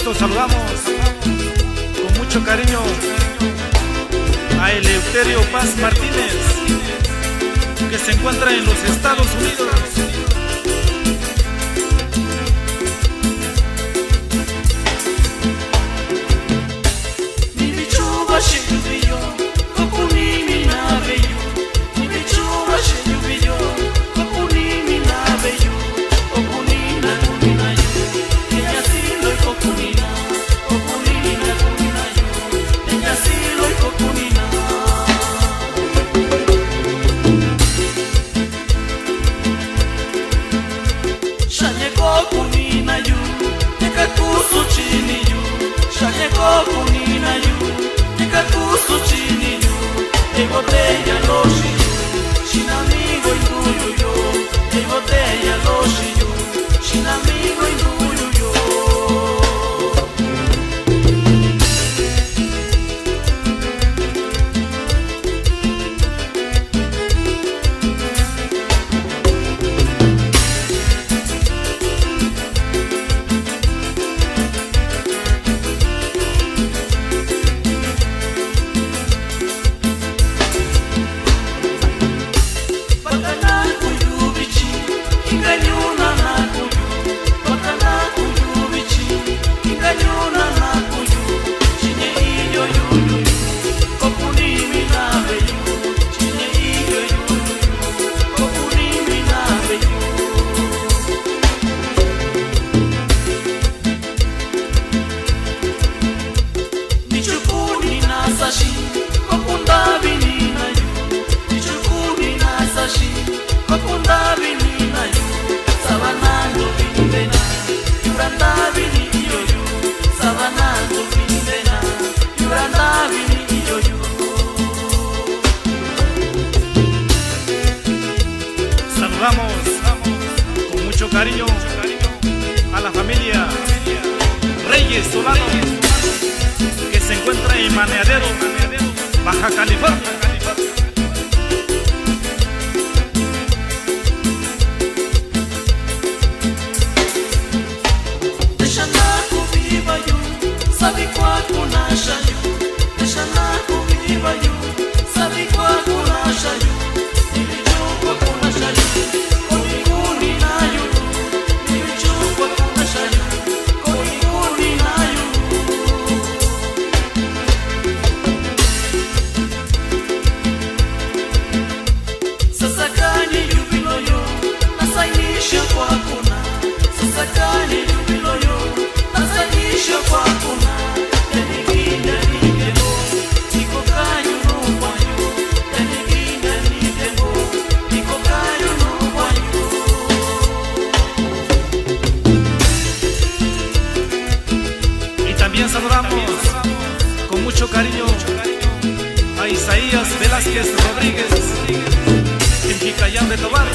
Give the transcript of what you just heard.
gusto saludamos con mucho cariño a Eleuterio Paz Martínez, que se encuentra en los Estados Unidos. Botella loshi shinamigo induyu yo botella loshi yo shinamigo induyu yo. Saludamos con mucho cariño a la familia Reyes Solano, que se encuentra en Maneadero, Baja California. También saludamos con mucho cariño a Isaías Velázquez Rodríguez, en Jicayán de Tobar.